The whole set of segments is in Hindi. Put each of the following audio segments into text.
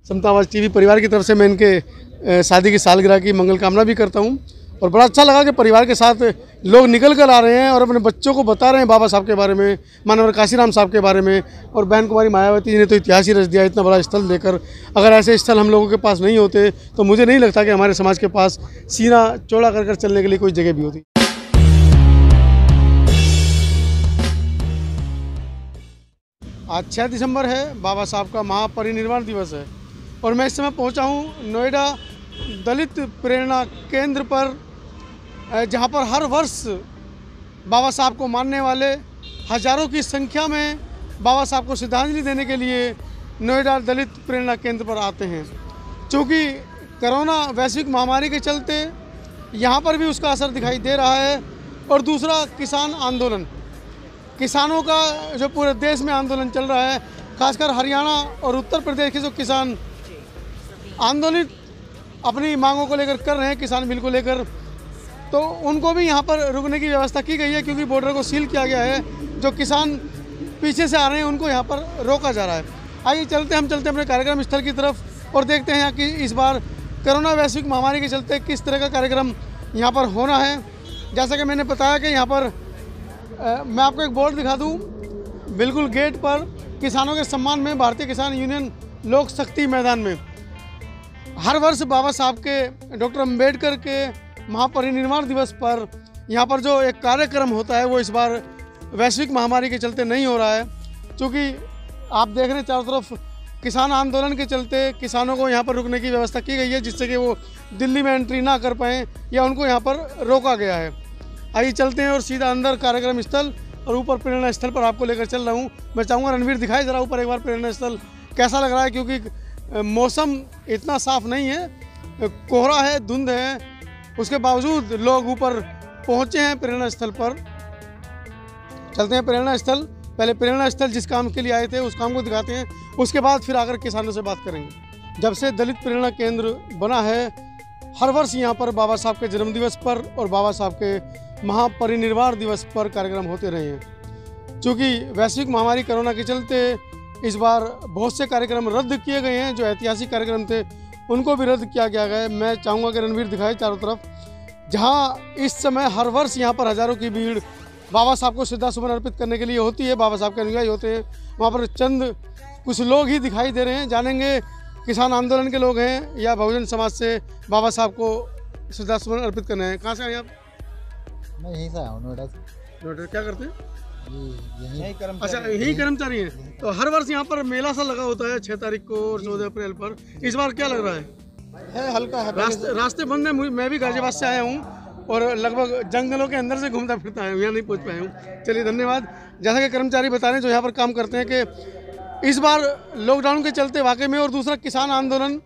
समतावाद टीवी परिवार की तरफ से मैं इनके शादी की सालगिरह की मंगल कामना भी करता हूं। और बड़ा अच्छा लगा कि परिवार के साथ लोग निकल कर आ रहे हैं और अपने बच्चों को बता रहे हैं बाबा साहब के बारे में, मानवर काशीराम साहब के बारे में। और बहन कुमारी मायावती जी ने तो इतिहास ही रच दिया इतना बड़ा स्थल देकर। अगर ऐसे स्थल हम लोगों के पास नहीं होते तो मुझे नहीं लगता कि हमारे समाज के पास सीना चौड़ा कर चलने के लिए कोई जगह भी होती। आज 6 दिसंबर है, बाबा साहब का महापरिनिर्वाण दिवस है और मैं इस समय पहुंचा हूं नोएडा दलित प्रेरणा केंद्र पर, जहां पर हर वर्ष बाबा साहब को मानने वाले हजारों की संख्या में बाबा साहब को श्रद्धांजलि देने के लिए नोएडा दलित प्रेरणा केंद्र पर आते हैं। चूँकि कोरोना वैश्विक महामारी के चलते यहाँ पर भी उसका असर दिखाई दे रहा है। और दूसरा, किसान आंदोलन, किसानों का जो पूरे देश में आंदोलन चल रहा है, खासकर हरियाणा और उत्तर प्रदेश के जो किसान आंदोलित अपनी मांगों को लेकर कर रहे हैं, किसान बिल को लेकर, तो उनको भी यहाँ पर रुकने की व्यवस्था की गई है क्योंकि बॉर्डर को सील किया गया है। जो किसान पीछे से आ रहे हैं उनको यहाँ पर रोका जा रहा है। आइए चलते हैं अपने कार्यक्रम स्थल की तरफ और देखते हैं कि इस बार कोरोना वैश्विक महामारी के चलते किस तरह का कार्यक्रम यहाँ पर होना है। जैसा कि मैंने बताया कि यहाँ पर मैं आपको एक बोर्ड दिखा दूँ, बिल्कुल गेट पर किसानों के सम्मान में भारतीय किसान यूनियन लोक शक्ति मैदान में हर वर्ष बाबा साहब के, डॉक्टर अंबेडकर के महापरिनिर्वाण दिवस पर यहाँ पर जो एक कार्यक्रम होता है वो इस बार वैश्विक महामारी के चलते नहीं हो रहा है। क्योंकि आप देख रहे हैं चारों तरफ किसान आंदोलन के चलते किसानों को यहाँ पर रुकने की व्यवस्था की गई है, जिससे कि वो दिल्ली में एंट्री ना कर पाएँ या उनको यहाँ पर रोका गया है। आइए चलते हैं और सीधा अंदर कार्यक्रम स्थल और ऊपर प्रेरणा स्थल पर आपको लेकर चल रहा हूँ। मैं चाहूँगा रणवीर दिखाए ज़रा ऊपर एक बार प्रेरणा स्थल कैसा लग रहा है, क्योंकि मौसम इतना साफ नहीं है, कोहरा है, धुंध है, उसके बावजूद लोग ऊपर पहुँचे हैं प्रेरणा स्थल पर। चलते हैं प्रेरणा स्थल, पहले प्रेरणा स्थल जिस काम के लिए आए थे उस काम को दिखाते हैं, उसके बाद फिर आकर किसानों से बात करेंगे। जब से दलित प्रेरणा केंद्र बना है, हर वर्ष यहाँ पर बाबा साहब के जन्मदिवस पर और बाबा साहब के महापरिनिर्वाण दिवस पर कार्यक्रम होते रहे हैं। चूँकि वैश्विक महामारी कोरोना के चलते इस बार बहुत से कार्यक्रम रद्द किए गए हैं, जो ऐतिहासिक कार्यक्रम थे उनको भी रद्द किया गया है। मैं चाहूँगा कि रणवीर दिखाए चारों तरफ, जहाँ इस समय हर वर्ष यहाँ पर हज़ारों की भीड़ बाबा साहब को श्रद्धा सुमन अर्पित करने के लिए होती है। बाबा साहब के अनुयायी होते हैं, वहाँ पर चंद कुछ लोग ही दिखाई दे रहे हैं। जानेंगे किसान आंदोलन के लोग हैं या बहुजन समाज से बाबा साहब को श्रद्धा सुमन अर्पित करने हैं। कहाँ से आए आप? मैं यहीं से आया हूँ, नोएडा से। नोएडा क्या करते हैं? यहीं अच्छा, यही कर्मचारी हैं। तो हर वर्ष यहाँ पर मेला सा लगा होता है 6 तारीख को और 14 अप्रैल पर। इस बार क्या लग रहा है? हल्का है। रास्ते बंद है। मैं भी गाजियाबाद से आया हूँ और लगभग जंगलों के अंदर से घूमता फिरता है, यहाँ नहीं पहुँच पाया हूँ। चलिए धन्यवाद। जैसा कि कर्मचारी बता रहे हैं जो यहाँ पर काम करते हैं कि इस बार लॉकडाउन के चलते वाकई में, और दूसरा किसान आंदोलन,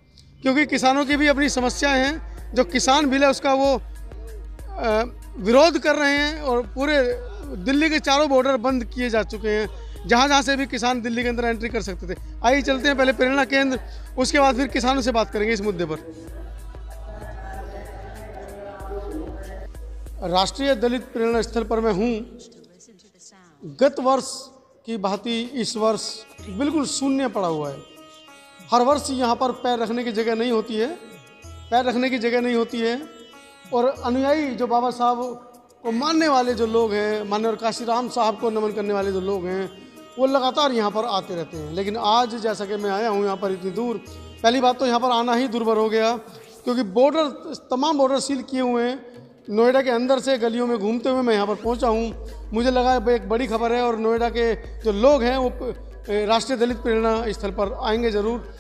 क्योंकि किसानों की भी अपनी समस्याएं हैं। जो किसान बिल है उसका वो विरोध कर रहे हैं और पूरे दिल्ली के चारों बॉर्डर बंद किए जा चुके हैं, जहाँ से भी किसान दिल्ली के अंदर एंट्री कर सकते थे। आइए चलते हैं पहले प्रेरणा केंद्र, उसके बाद फिर किसानों से बात करेंगे इस मुद्दे पर। राष्ट्रीय दलित प्रेरणा स्थल पर मैं हूँ। गत वर्ष की भांति इस वर्ष बिल्कुल शून्य पड़ा हुआ है। हर वर्ष यहाँ पर पैर रखने की जगह नहीं होती है, और अनुयायी जो बाबा साहब को मानने वाले जो लोग हैं, मानवर काशीराम साहब को नमन करने वाले जो लोग हैं, वो लगातार यहाँ पर आते रहते हैं। लेकिन आज जैसा कि मैं आया हूँ यहाँ पर इतनी दूर, पहली बात तो यहाँ पर आना ही दुर्भर हो गया, क्योंकि तमाम बॉर्डर सील किए हुए हैं। नोएडा के अंदर से गलियों में घूमते हुए मैं यहाँ पर पहुँचा हूँ। मुझे लगा एक बड़ी खबर है और नोएडा के जो लोग हैं वो राष्ट्रीय दलित प्रेरणा स्थल पर आएंगे ज़रूर।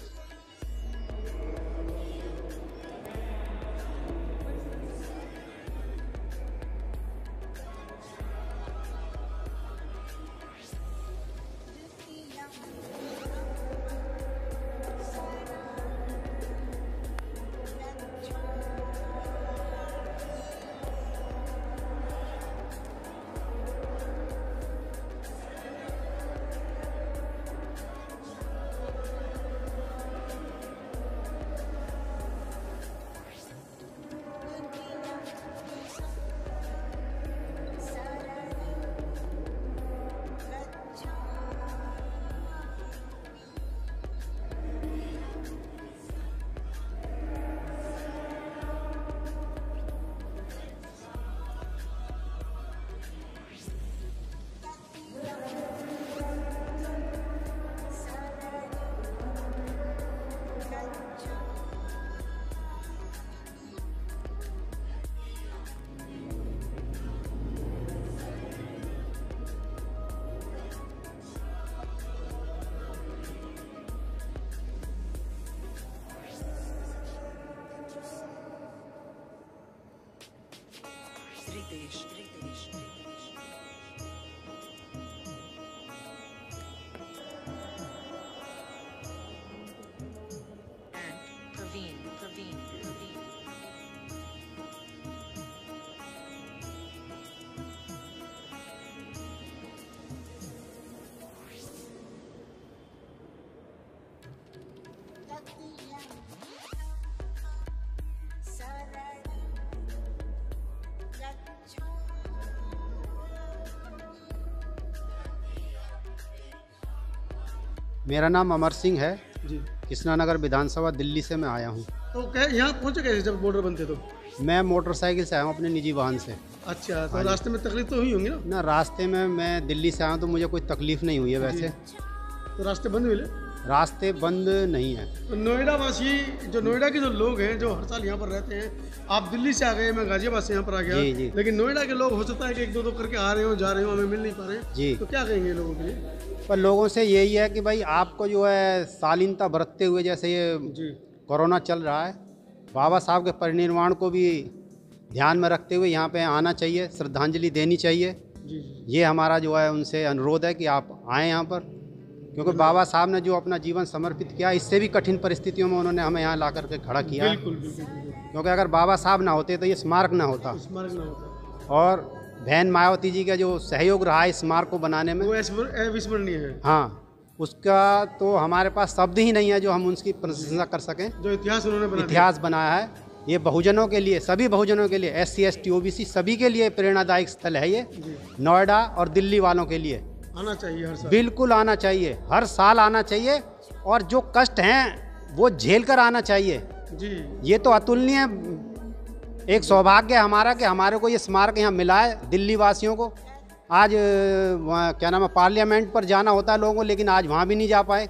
मेरा नाम अमर सिंह है। जी। कृष्णानगर विधानसभा दिल्ली से मैं आया हूँ। तो क्या यहाँ पहुँचे कैसे जब बॉर्डर बनते तो? मैं मोटरसाइकिल से आया हूँ अपने निजी वाहन से। अच्छा, तो रास्ते में तकलीफ तो हुई होंगी ना? ना, रास्ते में मैं दिल्ली से आया हूँ तो मुझे कोई तकलीफ़ नहीं हुई है वैसे। तो रास्ते बंद मिले? रास्ते बंद नहीं है। तो नोएडा वासी, जो नोएडा के जो लोग हैं जो हर साल यहाँ पर रहते हैं, आप दिल्ली से आ गए, मैं गाजियाबाद से यहाँ पर आ गया। जी, जी। लेकिन नोएडा के लोग हो सकता है कि एक दो करके आ रहे हो, जा रहे हो, हमें मिल नहीं पा रहे हैं। जी। तो क्या कहेंगे लोगों के लिए? पर लोगों से यही है कि भाई आपको जो है शालीनता बरतते हुए, जैसे ये जी। कोरोना चल रहा है, बाबा साहब के परिनिर्वाण को भी ध्यान में रखते हुए यहाँ पे आना चाहिए, श्रद्धांजलि देनी चाहिए। जी, जी। ये हमारा जो है उनसे अनुरोध है कि आप आएँ यहाँ पर, क्योंकि बाबा साहब ने जो अपना जीवन समर्पित किया, इससे भी कठिन परिस्थितियों में उन्होंने हमें यहाँ ला करके खड़ा किया। बिल्कुल बिल्कुल बिल्कुल। क्योंकि अगर बाबा साहब ना होते तो ये स्मारक ना होता। स्मारक ना होता। और बहन मायावती जी का जो सहयोग रहा है इस स्मारक को बनाने में, वो अविस्मरणीय है। हाँ, उसका तो हमारे पास शब्द ही नहीं है जो हम उसकी प्रशंसा कर सकें। जो इतिहास उन्होंने इतिहास बनाया है, ये बहुजनों के लिए, सभी बहुजनों के लिए, SC ST OBC सभी के लिए प्रेरणादायक स्थल है ये। नोएडा और दिल्ली वालों के लिए आना चाहिए हर साल। बिल्कुल आना चाहिए, हर साल आना चाहिए, और जो कष्ट हैं वो झेल कर आना चाहिए। जी। ये तो अतुलनीय एक सौभाग्य है हमारा कि हमारे को ये स्मारक यहाँ मिला है दिल्ली वासियों को। आज क्या नाम है, पार्लियामेंट पर जाना होता है लोगों को, लेकिन आज वहाँ भी नहीं जा पाए।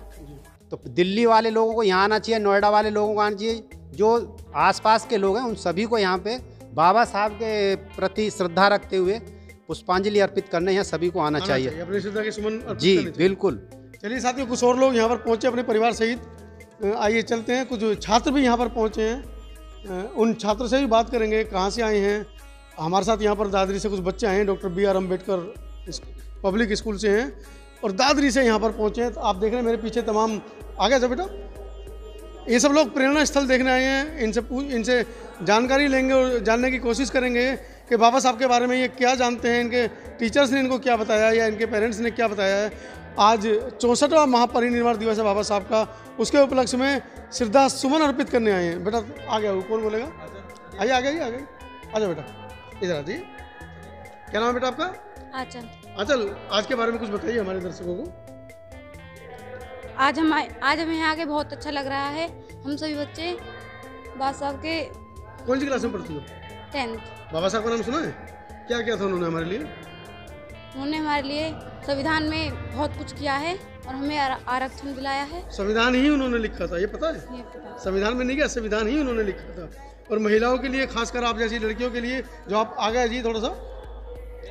तो दिल्ली वाले लोगों को यहाँ आना चाहिए, नोएडा वाले लोगों को आना चाहिए, जो आसपास के लोग हैं उन सभी को यहाँ पे बाबा साहब के प्रति श्रद्धा रखते हुए पुष्पांजलि अर्पित करने यहाँ सभी को आना चाहिए। अपनी श्रद्धा के सुमन अर्पित जी करने चाहिए। बिल्कुल। चलिए साथियों, कुछ और लोग यहाँ पर पहुँचे अपने परिवार सहित। आइए चलते हैं, कुछ छात्र भी यहाँ पर पहुँचे हैं, उन छात्रों से भी बात करेंगे, कहाँ से आए हैं। हमारे साथ यहाँ पर दादरी से कुछ बच्चे आए हैं, doctor BR Ambedkar public school से हैं, और दादरी से यहाँ पर पहुँचे हैं। तो आप देख रहे हैं मेरे पीछे तमाम, आ गया बेटा, ये सब लोग प्रेरणा स्थल देखने आए हैं। इनसे जानकारी लेंगे और जानने की कोशिश करेंगे कि बाबा साहब के बारे में ये क्या जानते हैं, इनके टीचर्स ने इनको क्या बताया या इनके पेरेंट्स ने क्या बताया है। आज 64वां महापरिनिर्वाण दिवस है बाबा साहब का, उसके उपलक्ष्य में श्रद्धा सुमन अर्पित करने आए हैं। बेटा आ गया, कौन बोलेगा? आइए आ गई, आ जाओ बेटा, इधर आ जाइए। क्या नाम है बेटा आपका? आंचल। आंचल, आज के बारे में कुछ बताइए हमारे दर्शकों को। आज हमें यहाँ आके बहुत अच्छा लग रहा है। हम सभी बच्चे बाबा साहब के कौन सी क्लास में पढ़ती हो? 10th। बाबा साहब का नाम सुना है? क्या किया था उन्होंने हमारे लिए? उन्होंने हमारे लिए संविधान में बहुत कुछ किया है और हमें आरक्षण दिलाया है। संविधान ही उन्होंने लिखा था, ये पता है? ये पता। संविधान में नहीं गया, संविधान ही उन्होंने लिखा था। और महिलाओं के लिए, खासकर आप जैसी लड़कियों के लिए, जो आप आगे आ जाइए, थोड़ा सा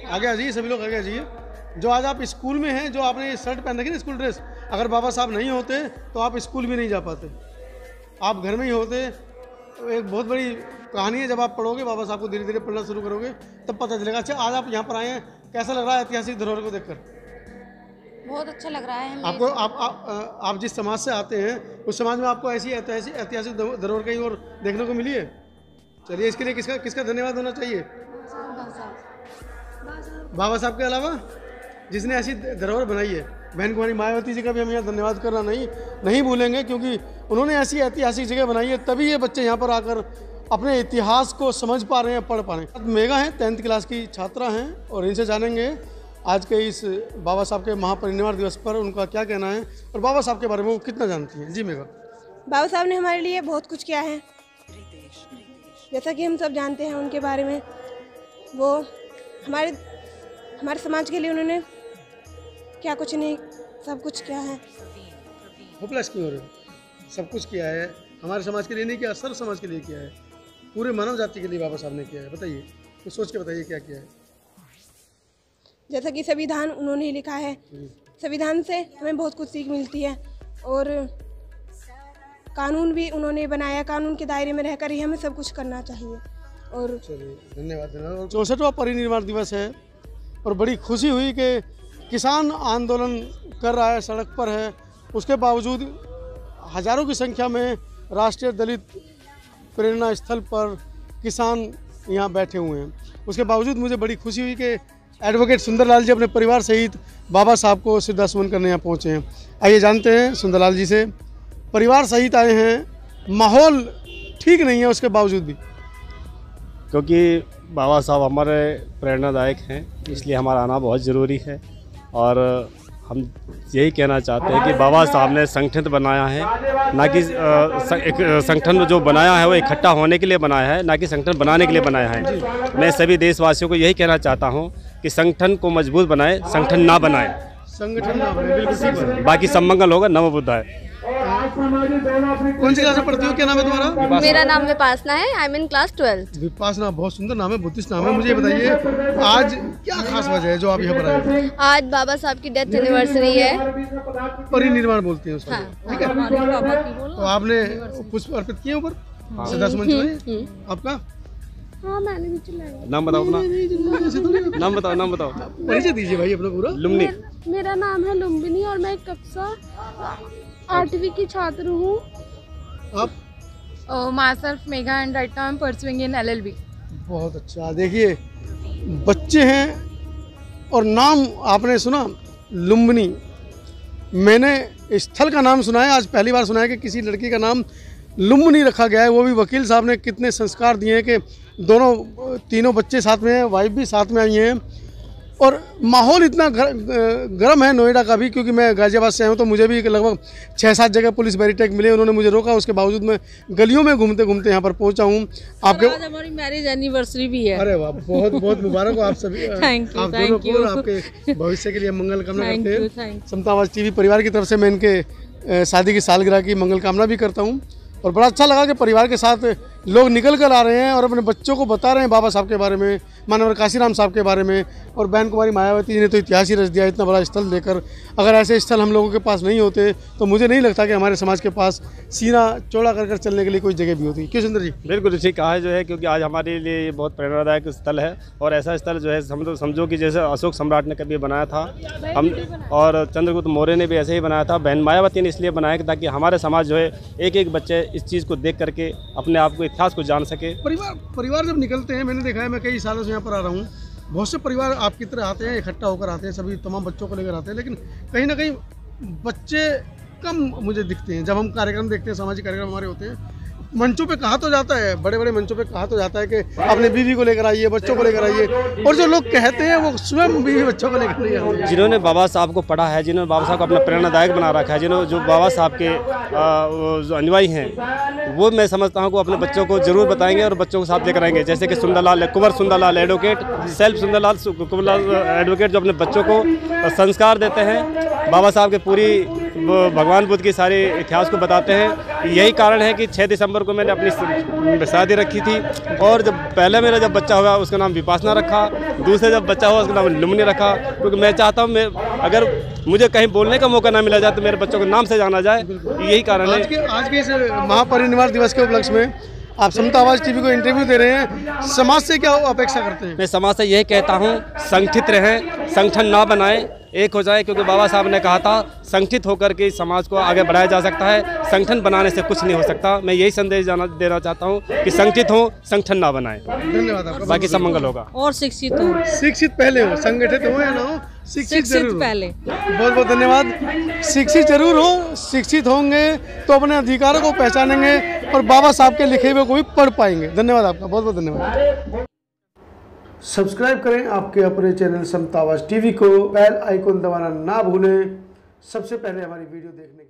आगे आ जाइए, सभी लोग आगे आ जाइए। जो आज आप स्कूल में हैं, जो आपने ये शर्ट पहन रखी ना, स्कूल ड्रेस, अगर बाबा साहब नहीं होते तो आप स्कूल भी नहीं जा पाते, आप घर में ही होते। तो एक बहुत बड़ी कहानी है, जब आप पढ़ोगे बाबा साहब को, धीरे धीरे पढ़ना शुरू करोगे तब पता चलेगा। अच्छा, आज आप यहाँ पर आए हैं, कैसा लग रहा है ऐतिहासिक धरोहर को देखकर? बहुत अच्छा लग रहा है हमें। आपको आप जिस समाज से आते हैं उस समाज में आपको ऐसी ऐतिहासिक धरोहर कहीं और देखने को मिली है? चलिए, इसके लिए किसका धन्यवाद होना चाहिए? बाबा साहब के अलावा जिसने ऐसी धरोहर बनाई है। बहन कुमारी मायावती जी का भी हम यहाँ धन्यवाद करना नहीं भूलेंगे, क्योंकि उन्होंने ऐसी ऐतिहासिक जगह बनाई है, तभी ये बच्चे यहाँ पर आकर अपने इतिहास को समझ पा रहे हैं, पढ़ पा रहे हैं। मेघा हैं, 10th क्लास की छात्रा हैं, और इनसे जानेंगे आज के इस बाबा साहब के महापरिनिर्वाण दिवस पर उनका क्या कहना है और बाबा साहब के बारे में वो कितना जानती हैं। जी मेघा। बाबा साहब ने हमारे लिए बहुत कुछ किया है, जैसा कि हम सब जानते हैं उनके बारे में। वो हमारे समाज के लिए उन्होंने क्या कुछ नहीं, सब कुछ किया है। होपलेस क्यों हो रहे हो? सब कुछ किया है, हमारे समाज के लिए नहीं किया, सर्व समाज के लिए किया है, पूरे मानव जाति के लिए बाबा साहब ने किया है। बताइए, कुछ सोच के बताइए क्या किया है। जैसा कि संविधान उन्होंने ही लिखा है, संविधान से हमें बहुत कुछ सीख मिलती है, और कानून भी उन्होंने बनाया, कानून के दायरे में रहकर ही हमें सब कुछ करना चाहिए। और चलिए धन्यवाद। 64वां परिनिर्वाण दिवस है और बड़ी खुशी हुई कि किसान आंदोलन कर रहा है, सड़क पर है, उसके बावजूद हजारों की संख्या में राष्ट्रीय दलित प्रेरणा स्थल पर किसान यहाँ बैठे हुए हैं। उसके बावजूद मुझे बड़ी खुशी हुई कि एडवोकेट सुंदरलाल जी अपने परिवार सहित बाबा साहब को श्रद्धासुमन करने यहाँ पहुँचे हैं। आइए जानते हैं सुंदरलाल जी से, परिवार सहित आए हैं, माहौल ठीक नहीं है उसके बावजूद भी? क्योंकि बाबा साहब हमारे प्रेरणादायक हैं, इसलिए हमारा आना बहुत ज़रूरी है। और हम यही कहना चाहते हैं कि बाबा साहब ने संगठन बनाया है, ना कि एक संगठन जो बनाया है वो इकट्ठा होने के लिए बनाया है, ना कि संगठन बनाने के लिए बनाया है। मैं सभी देशवासियों को यही कहना चाहता हूँ कि संगठन को मजबूत बनाए, संगठन ना बनाए। संगठन ना बने, बिल्कुल ठीक है। बाकी सब मंगल होगा। नमो बुद्धाय। कौन सी क्लास में पढ़ती हो? क्या नाम है तुम्हारा? मेरा नाम विपासना है। I am in class 12th। Vipassana, बहुत सुंदर नाम है, बुद्धिस्ट नाम है। मुझे ये बताइए आज क्या खास वजह है जो आप यहाँ पर आए? आज बाबा साहब की डेथ एनिवर्सरी है। परिनिर्वाण बोलते हैं उसको, हाँ। ठीक है। तो आपने पुष्प अर्पित किए ऊपर, श्रद्धासुमन चढ़ाए? आपका हाँ, मैंने भी चलाया। नाम बताओ अपना। नाम बताओ। परिचय दीजिए भाई अपना पूरा। लुम्नी। मेरा नाम है लुम्बिनी और मैं कक्षा 8वीं की छात्र हूँ। आप? My self Megha and right now I am pursuing in LLB। बहुत अच्छा। देखिए बच्चे हैं और नाम आपने सुना, लुम्बिनी। मैंने स्थल का नाम सुना है, आज पहली बार सुना है कि किसी लड़की का नाम लुम्बिनी रखा गया है। वो भी वकील साहब ने कितने संस्कार दिए हैं कि तीनों बच्चे साथ में हैं, वाइफ भी साथ में आई हैं। और माहौल इतना गर्म है नोएडा का भी, क्योंकि मैं गाजियाबाद से आया हूँ तो मुझे भी लगभग 6-7 जगह पुलिस बैरिकेड मिले, उन्होंने मुझे रोका। उसके बावजूद मैं गलियों में घूमते घूमते यहाँ पर पहुँचा हूँ। आपके आज हमारी मैरिज एनिवर्सरी भी है। अरे वाह, बहुत बहुत मुबारक हो आप सभी। थैंक यू, आप दोनों को, आपके भविष्य के लिए मंगल कामना करते हैं। Thank you. समता आवाज़ टीवी परिवार की तरफ से मैं इनके शादी की सालगिरह की मंगल कामना भी करता हूँ। और बड़ा अच्छा लगा कि परिवार के साथ लोग निकल कर आ रहे हैं और अपने बच्चों को बता रहे हैं बाबा साहब के बारे में, मानवर काशीराम साहब के बारे में। और बहन कुमारी मायावती जी ने तो इतिहास ही रच दिया इतना बड़ा स्थल देकर। अगर ऐसे स्थल हम लोगों के पास नहीं होते तो मुझे नहीं लगता कि हमारे समाज के पास सीना चौड़ा कर चलने के लिए कोई जगह भी होती। क्यों सुंदर जी? बिल्कुल ठीक कहा है जो है, क्योंकि आज हमारे लिए ये बहुत प्रेरणादायक स्थल है। और ऐसा स्थल जो है समझो कि जैसे अशोक सम्राट ने कभी बनाया था, हम और चंद्रगुप्त मौर्य ने भी ऐसे ही बनाया था। बहन मायावती ने इसलिए बनाया ताकि हमारे समाज जो है एक बच्चे इस चीज़ को देख करके अपने आप को, इतिहास को जान सके। परिवार जब निकलते हैं, मैंने देखा है, मैं कई सालों से यहाँ पर आ रहा हूँ, बहुत से परिवार आपकी तरह आते हैं, इकट्ठा होकर आते हैं, सभी तमाम बच्चों को लेकर आते हैं, लेकिन कहीं ना कहीं बच्चे कम मुझे दिखते हैं। जब हम कार्यक्रम देखते हैं, सामाजिक कार्यक्रम हमारे होते हैं, मंचों पे कहा तो जाता है, बड़े बड़े मंचों पे कहा तो जाता है कि अपने बीवी को लेकर आइए, बच्चों को लेकर आइए, और जो लोग कहते हैं वो स्वयं बीवी बच्चों को लेकर नहीं आते। जिन्होंने बाबा साहब को पढ़ा है, जिन्होंने बाबा साहब को अपना प्रेरणादायक बना रखा है, जो बाबा साहब के जो अनुयायी हैं, वो मैं समझता हूँ कि अपने बच्चों को जरूर बताएंगे और बच्चों को साथ लेकर आएंगे। जैसे कि Kunwar Sundarlal advocate, self Sundarlal Kunwarlal advocate, जो अपने बच्चों को संस्कार देते हैं, बाबा साहब के पूरी भगवान बुद्ध की सारे इतिहास को बताते हैं। यही कारण है कि 6 दिसंबर को मैंने अपनी शादी रखी थी। और जब पहले मेरा जब बच्चा हुआ उसका नाम विपासना रखा, दूसरे जब बच्चा हुआ उसका नाम लुम्बिनी रखा, क्योंकि मैं चाहता हूँ अगर मुझे कहीं बोलने का मौका ना मिला जाए तो मेरे बच्चों को नाम से जाना जाए। यही कारण है। आज के इस महापरिनिर्वाण दिवस के उपलक्ष्य में आप समता आवाज़ टीवी को इंटरव्यू दे रहे हैं, समाज से क्या अपेक्षा करते हैं? मैं समाज से यही कहता हूँ, संगठित रहें, संगठन ना बनाएं, एक हो जाए, क्योंकि बाबा साहब ने कहा था संगठित होकर के समाज को आगे बढ़ाया जा सकता है, संगठन बनाने से कुछ नहीं हो सकता। मैं यही संदेश देना चाहता हूँ कि संगठित हो, संगठन ना बनाएं। धन्यवाद आपका, बाकी सब मंगल होगा। और शिक्षित हो, शिक्षित पहले हो, संगठित हो या ना हो, शिक्षित जरूर पहले। बहुत बहुत धन्यवाद। शिक्षित जरूर हो, शिक्षित होंगे तो अपने अधिकारों को पहचानेंगे और बाबा साहब के लिखे हुए को भी पढ़ पाएंगे। धन्यवाद आपका, बहुत बहुत धन्यवाद। सब्सक्राइब करें आपके अपने चैनल समता आवाज़ टीवी को, बेल आइकन दबाना ना भूलें सबसे पहले हमारी वीडियो देखने